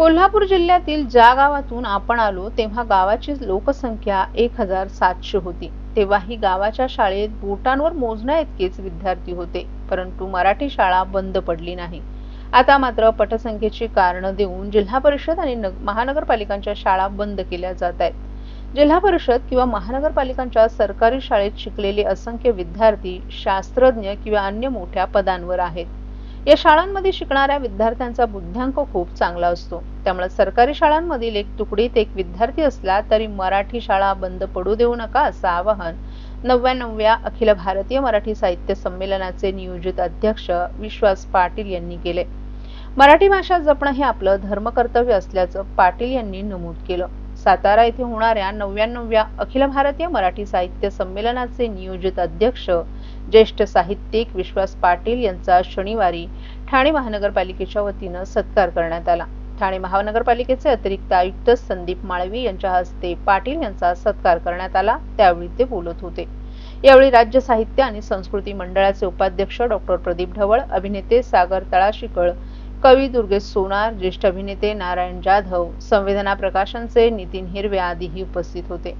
कोल्हापूर जिल्ह्यातील ज्या गावातून आपण आलो तेव्हा गावाची लोकसंख्या 1700 होती। तेव्हाही गावाच्या शाळेत बोटांवर मोजण्याइतकेच विद्यार्थी होते, परंतु मराठी शाळा बंद पडली नाही। आता मात्र पटसंख्येची कारणं देऊन जिल्हा परिषद आणि महानगरपालिकांच्या शाळा बंद केल्या जात आहेत। जिल्हा परिषद किंवा महानगरपालिकांच्या सरकारी शाळेत शिकलेले असंख्य विद्यार्थी शास्त्रज्ञ किंवा अन्य मोठ्या पदांवर आहेत। या शाळांमध्ये शिकणाऱ्या विद्यार्थ्यांचा बुद्ध्यांक खूप चांगला असतो, त्यामुळे सरकारी शाळांमधील एक तुकडीत एक विद्यार्थी असला तरी मराठी शाळा बंद पडू देऊ नका असं आवाहन 99व्या अखिल भारतीय मराठी साहित्य संमेलनाचे नियोजित अध्यक्ष विश्वास पाटील यांनी केले। मराठी भाषा जपणं हे आपलं धर्मकर्तव्य असल्याचं पाटील यांनी नमूद केलं। सातारा येथे होणाऱ्या 99व्या अखिल भारतीय मराठी साहित्य संमेलनाचे नियोजित अध्यक्ष ज्येष्ठ साहित्यिक विश्वास पाटील यांचा शनिवारी ठाणे महानगरपालिकेच्या वतीनं सत्कार करण्यात आला। ठाणे महानगरपालिकेचे अतिरिक्त आयुक्त संदीप माळवी यांच्या हस्ते पाटील यांचा सत्कार करण्यात आला, त्यावेळी ते बोलत होते। यावेळी राज्य साहित्य आणि संस्कृती मंडळाचे उपाध्यक्ष डॉक्टर प्रदीप ढवळ, अभिनेते सागर तळाशीकर, कवी दुर्गेश सोनार, ज्येष्ठ अभिनेते नारायण जाधव, संवेदना प्रकाशनचे नितीन हिरवे आदीही उपस्थित होते।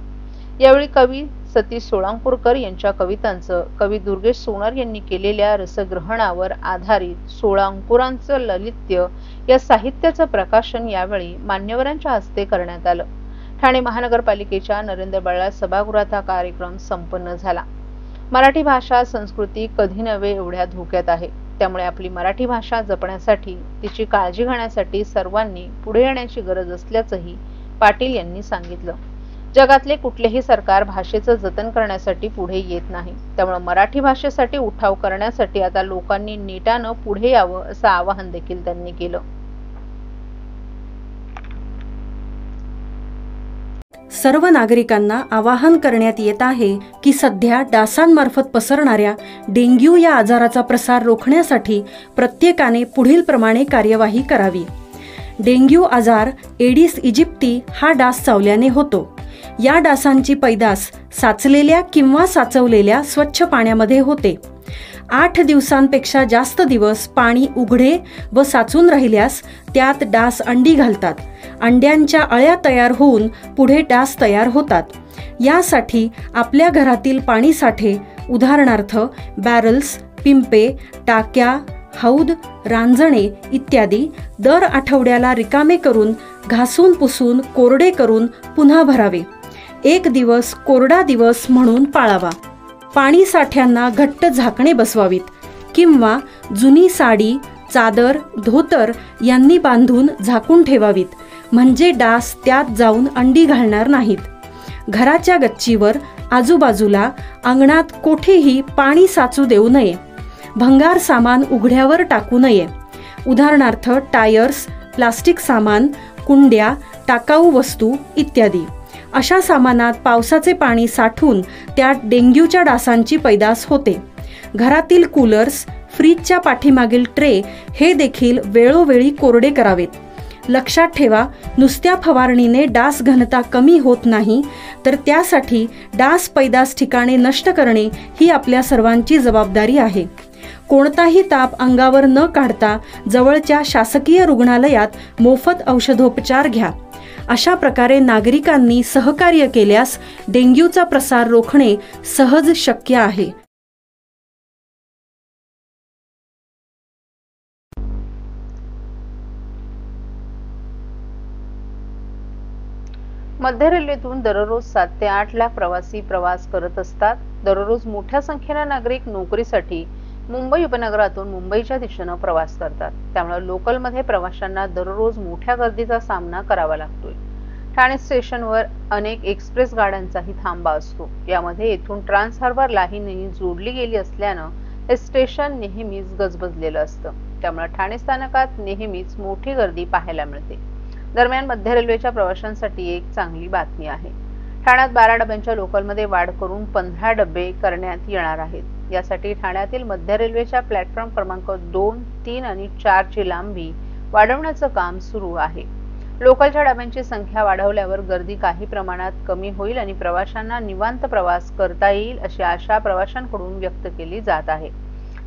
यावेळी कवी सतीश सोळांकुरकर यांच्या कवितांचं कवी दुर्गेश सोनार यांनी केलेल्या रसग्रहणावर आधारित सोळांकुरांचं ललित्य या साहित्याचं प्रकाशन यावेळी मान्यवरांच्या हस्ते करण्यात आलं। ठाणे महानगरपालिकेच्या नरेंद्र बळाळ सभागृहात हा कार्यक्रम संपन्न झाला। मराठी भाषा संस्कृती कधी नव्हे एवढ्या धोक्यात आहे, त्यामुळे आपली मराठी भाषा जपण्यासाठी तिची काळजी घेण्यासाठी सर्वांनी पुढे येण्याची गरज असल्याचंही पाटील यांनी सांगितलं। जगातले कुठलेही सरकार भाषेचं जतन करण्यासाठी पुढे येत नाही, त्यामुळे मराठी भाषेसाठी उठाव करण्यासाठी आता लोकांनी नेटानं पुढे यावं असं आवाहन देखील त्यांनी केलं। सर्व नागरिकांना आवाहन करण्यात येत आहे की सध्या डासांमार्फत पसरणाऱ्या डेंग्यू या आजाराचा प्रसार रोखण्यासाठी प्रत्येकाने पुढील प्रमाणे कार्यवाही करावी। डेंग्यू आजार एडिस इजिप्ती हा डास चावल्याने होतो। या डासांची पैदास साचलेल्या किंवा साचवलेल्या स्वच्छ पाण्यामध्ये होते। 8 दिवसांपेक्षा जास्त दिवस पाणी उघडे व साचून राहिल्यास त्यात डास अंडी घालतात। अंड्यांच्या अळ्या तयार होऊन पुढे डास तयार होतात। यासाठी आपल्या घरातील पाणी साठे उदाहरणार्थ बॅरल्स, पिंपे, टाक्या, हौद, रांजणे इत्यादी दर आठवड्याला रिकामे करून घासून पुसून कोरडे करून पुन्हा भरावे। 1 दिवस कोरडा दिवस म्हणून पाळावा। पाणी साठ्यांना घट्ट झाकणे बसवावीत किंवा जुनी साडी, चादर, धोतर यांनी बांधून झाकून ठेवावीत, म्हणजे डास त्यात जाऊन अंडी घालणार नाहीत। घराच्या गच्चीवर, आजूबाजूला, अंगणात कोठेही पाणी साचू देऊ नये। भंगार सामान उघड्यावर टाकू नये, उदाहरणार्थ टायर्स, प्लास्टिक सामान, कुंड्या, टाकाऊ वस्तू इत्यादी। अशा सामानात पावसाचे पाणी साठून त्यात डेंग्यूच्या डासांची पैदास होते। घरातील कूलर्स, फ्रीजच्या पाठीमागील ट्रे हे देखील वेळोवेळी कोरडे करावेत। लक्षात ठेवा, नुसत्या फवारणीने डास घनता कमी होत नाही, तर त्यासाठी डास पैदास ठिकाणे नष्ट करणे ही आपल्या सर्वांची जबाबदारी आहे। कोणताही ताप अंगावर न काढता जवळच्या शासकीय रुग्णालयात मोफत औषधोपचार घ्या। अशा प्रकारे नागरिकांनी सहकार्य केल्यास डेंग्यूचा प्रसार रोखणे सहज शक्य आहे। मध्य रेल्वेतून दररोज 7 ते 8 लाख प्रवासी प्रवास करत असतात। दररोज मोठ्या संख्येने नागरिक नोकरीसाठी मुंबई उपनगरातून मुंबईच्या दिशेने प्रवास करतात, त्यामुळे लोकलमध्ये प्रवाशांना दररोज मोठ्या गर्दीचा सामना करावा लागतोय। ठाणे स्टेशनवर अनेक एक्सप्रेस गाड्यांचाही थांबा असतो। यामध्ये येथून ट्रान्स हार्बर लाईनही जोडली गेली असल्यानं हे स्टेशन नेहमीच गजबजलेलं असतं, त्यामुळे ठाणे स्थानकात नेहमीच मोठी गर्दी पाहायला मिळते। दरम्यान मध्य रेल्वेच्या प्रवाशांसाठी एक चांगली बातमी आहे। ठाण्यात 12 डब्यांच्या लोकलमध्ये वाढ करून 15 डबे करण्यात येणार आहेत। यासाठी ठाण्यातील मध्य रेल्वेच्या प्लॅटफॉर्म क्रमांक 2, 3 आणि 4 ची लांबी वाढवण्याचं काम सुरू आहे। लोकलच्या डब्यांची संख्या वाढवल्यावर गर्दी काही प्रमाणात कमी होईल आणि प्रवाशांना निवांत प्रवास करता येईल अशी आशा प्रवाशांकडून व्यक्त केली जात आहे।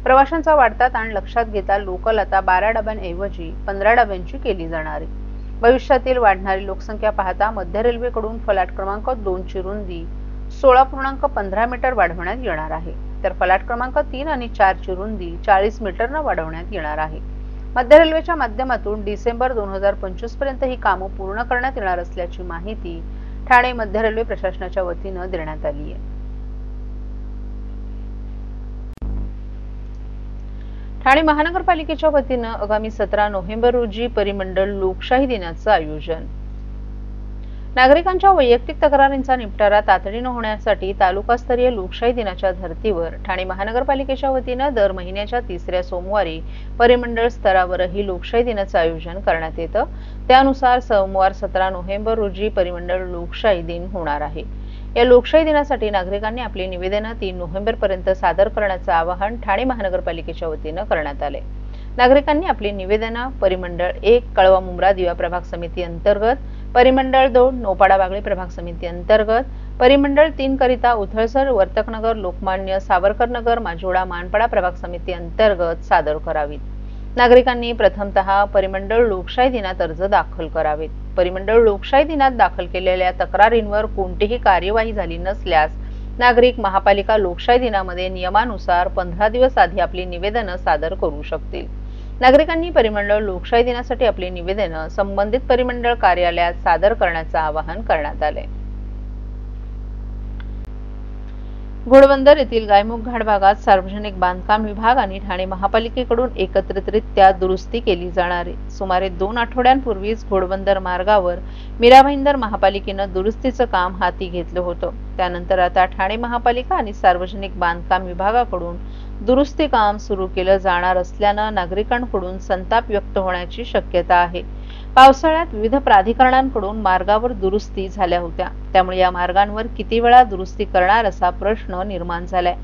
प्रवाशांचा वाढता ताण लक्षात घेता लोकल आता 12 डब्यांऐवजी 15 डब्यांची केली जाणार आहे। भविष्यातील वाढणारी लोकसंख्या पाहता मध्य रेल्वेकडून फलाट क्रमांक 2 ची रुंदी 16.15 मीटर वाढवण्यात येणार आहे, तर फलाट क्रमांक 3 आणि 4 ची रुंदी 40 मीटरनं वाढवण्यात येणार आहे. मध्य रेल्वेच्या माध्यमातून डिसेंबर 2025 पर्यंत ही कामं पूर्ण करण्यात येणार असल्याची माहिती ठाणे मध्य रेल्वे प्रशासनाच्या वतीनं देण्यात आली आहे. ठाणे महानगरपालिकेच्या वतीनं आगामी 17 नोव्हेंबर रोजी परिमंडळ लोकशाही दिनाचं आयोजन. नागरिकांच्या वैयक्तिक तक्रारींचा निपटारा तातडीनं होण्यासाठी तालुकास्तरीय लोकशाही दिनाच्या धर्तीवर ठाणे महानगरपालिकेच्या वतीनं दर महिन्याच्या 3ऱ्या सोमवारी परिमंडळ स्तरावरही लोकशाही दिनाचं आयोजन करण्यात येतं. त्यानुसार सोमवार 17 नोव्हेंबर रोजी परिमंडळ लोकशाही दिन होणार आहे. या लोकशाही दिनासाठी नागरिकांनी आपली निवेदनं 3 नोव्हेंबर पर्यंत सादर करण्याचं आवाहन ठाणे महानगरपालिकेच्या वतीनं करण्यात आले. नागरिकांनी आपली निवेदनं परिमंडळ 1 कळवा मुंब्रा दिवा प्रभाग समिती अंतर्गत, परिमंडळ 2 नौपाडा बागळे प्रभाग समिती अंतर्गत, परिमंडळ 3 करिता उथळसर वर्तकनगर लोकमान्य सावरकरनगर माजोडा मानपाडा प्रभाग समिती अंतर्गत सादर करावीत. नागरिकांनी प्रथमतः परिमंडळ लोकशाही दिनात अर्ज दाखल करावेत. परिमंडळ लोकशाही दिनात दाखल केलेल्या तक्रारींवर कोणतीही कार्यवाही झाली नसल्यास नागरिक महापालिका लोकशाही दिनामध्ये नियमानुसार 15 दिवस आधी आपली निवेदनं सादर करू शकतील. नागरिकांनी परिमंडळ लोकशाही दिनासाठी आपली निवेदनं संबंधित परिमंडळ कार्यालयात सादर करण्याचं आवाहन करण्यात आले. घोडबंदर येथील गायमुख घाट भागात सार्वजनिक बांधकाम विभाग आणि ठाणे महापालिकेकडून एकत्रितरित्या दुरुस्ती केली जाणार आहे. सुमारे 2 आठवड्यांपूर्वीच घोडबंदर मार्गावर मीरा भाईंदर महापालिकेनं दुरुस्तीचं काम हाती घेतलं होतं. त्यानंतर आता ठाणे महापालिका आणि सार्वजनिक बांधकाम विभागाकडून दुरुस्ती काम सुरू केलं जाणार असल्यानं नागरिकांकडून संताप व्यक्त होण्याची शक्यता आहे. पावसाळ्यात विविध प्राधिकरणांकडून मार्गावर दुरुस्ती झाल्या होत्या, त्यामुळे या मार्गांवर किती वेळा दुरुस्ती करणार असा प्रश्न निर्माण झालाय.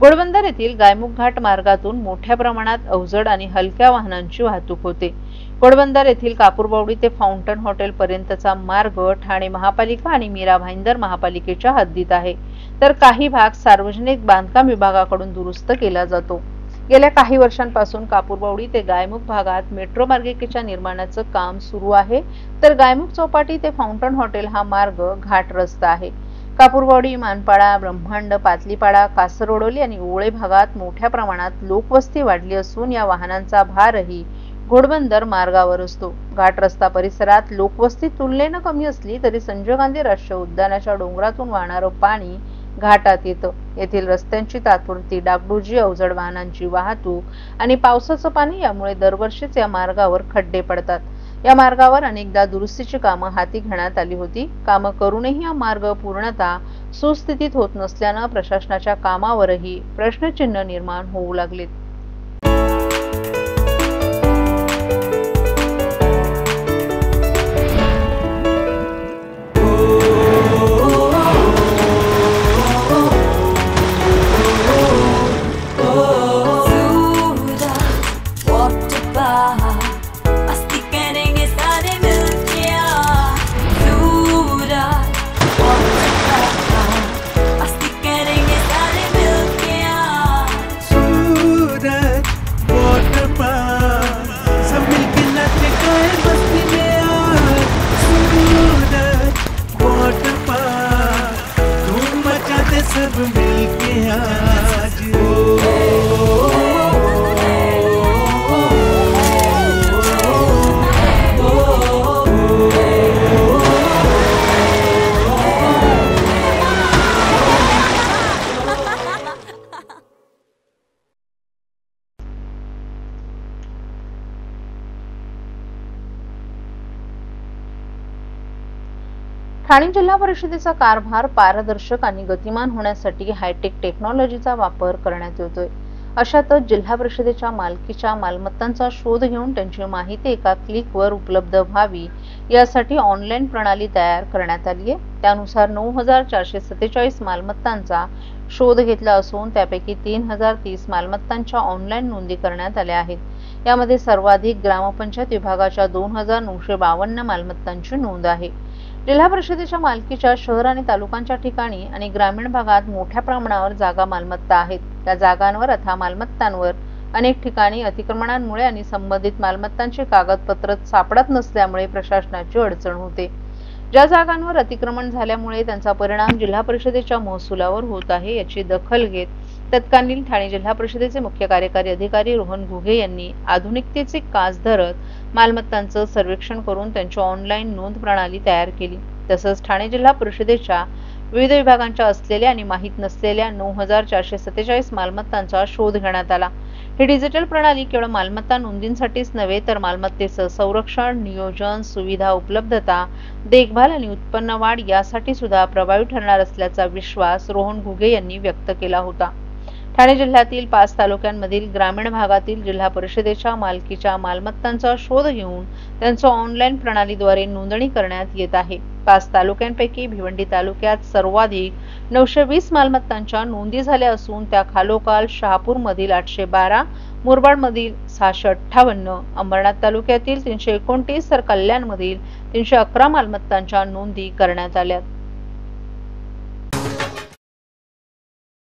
घोडबंदर येथील गायमुख घाट मार्गातून मोठ्या प्रमाणात अवजड आणि हलक्या वाहनांची वाहतूक होते. घोडबंदर येथील कापूरबावडी ते फाउंटन हॉटेल पर्यंतचा मार्ग ठाणे महापालिका आणि मीरा भाईंदर महापालिकेच्या हद्दीत आहे, तर काही भाग सार्वजनिक बांधकाम विभागाकडून दुरुस्त केला जातो. गेल्या काही वर्षांपासून कापूरबावडी ते गायमुख भागात मेट्रो मार्गिकेच्या निर्माणाचं काम सुरू आहे, तर गायमुख चौपाटी ते फाउंटन हॉटेल हा मार्ग घाट रस्ता आहे. कापूरबावडी, मानपाडा, ब्रह्मांड, पातलीपाडा, कासरवडोली आणि ओळे भागात मोठ्या प्रमाणात लोकवस्ती वाढली असून या वाहनांचा भारही घोडबंदर मार्गावर असतो. घाट रस्ता परिसरात लोकवस्ती तुलनेनं कमी असली तरी संजय गांधी राष्ट्रीय उद्यानाच्या डोंगरातून वाहणारं पाणी घाटात येतं. येथील रस्त्यांची तात्पुरती डागडुजी, अवजड वाहनांची वाहतूक आणि पावसाचं पाणी यामुळे दरवर्षीच या मार्गावर खड्डे पडतात. या मार्गावर अनेकदा दुरुस्तीची कामं हाती घेण्यात आली होती. कामं करूनही हा मार्ग पूर्णतः सुस्थितीत होत नसल्यानं प्रशासनाच्या कामावरही प्रश्नचिन्ह निर्माण होऊ लागलेत. सब मिलके आज ठाणे जिल्हा परिषदेचा कारभार पारदर्शक आणि गतिमान होण्यासाठी हायटेक टेक्नॉलॉजीचा वापर करण्यात येतोय. अशातच जिल्हा परिषदेच्या मालकीच्या मालमत्तांचा शोध घेऊन त्यांची माहिती एका क्लिकवर उपलब्ध व्हावी यासाठी ऑनलाईन प्रणाली तयार करण्यात आली आहे. त्यानुसार 9447 मालमत्तांचा शोध घेतला असून त्यापैकी 3030 मालमत्तांच्या ऑनलाईन नोंदी करण्यात आल्या आहेत. यामध्ये सर्वाधिक ग्रामपंचायत विभागाच्या 2952 मालमत्तांची नोंद आहे. जिल्हा परिषदेच्या मालकीच्या शहर आणि तालुक्यांच्या ठिकाणी आणि ग्रामीण भागात मोठ्या प्रमाणावर जागा मालमत्ता आहेत. त्या जागांवर अथवा मालमत्तांवर अनेक ठिकाणी अतिक्रमणांमुळे आणि संबंधित मालमत्तांची कागदपत्र सापडत नसल्यामुळे प्रशासनाची अडचण होते. ज्या जागांवर अतिक्रमण झाल्यामुळे त्यांचा परिणाम जिल्हा परिषदेच्या महसुलावर होत आहे याची दखल घेत तत्कालीन ठाणे जिल्हा परिषदेचे मुख्य कार्यकारी अधिकारी रोहन घुगे यांनी आधुनिकतेचे कास धरत मालमत्तांचं सर्वेक्षण करून त्यांची ऑनलाईन नोंद प्रणाली तयार केली. तसंच ठाणे जिल्हा परिषदेच्या विविध विभागांच्या असलेल्या आणि माहीत नसलेल्या 9,447 मालमत्तांचा शोध घेण्यात आला. ही डिजिटल प्रणाली केवळ मालमत्ता नोंदींसाठीच नव्हे तर मालमत्तेचं संरक्षण, नियोजन, सुविधा उपलब्धता, देखभाल आणि उत्पन्न वाढ यासाठी सुद्धा प्रभावी ठरणार असल्याचा विश्वास रोहन घुगे यांनी व्यक्त केला होता. ठाणे जिल्ह्यातील 5 तालुक्यांमधील ग्रामीण भागातील जिल्हा परिषदेच्या मालकीच्या मालमत्तांचा शोध घेऊन त्यांचं ऑनलाईन प्रणालीद्वारे नोंदणी करण्यात येत आहे. 5 तालुक्यांपैकी भिवंडी तालुक्यात सर्वाधिक 920 मालमत्तांच्या नोंदी झाल्या असून त्या खालोखाल शहापूरमधील 812, मुरबाडमधील 658, अंबरनाथ तालुक्यातील 329 तर कल्याणमधील 311 मालमत्तांच्या नोंदी करण्यात आल्या.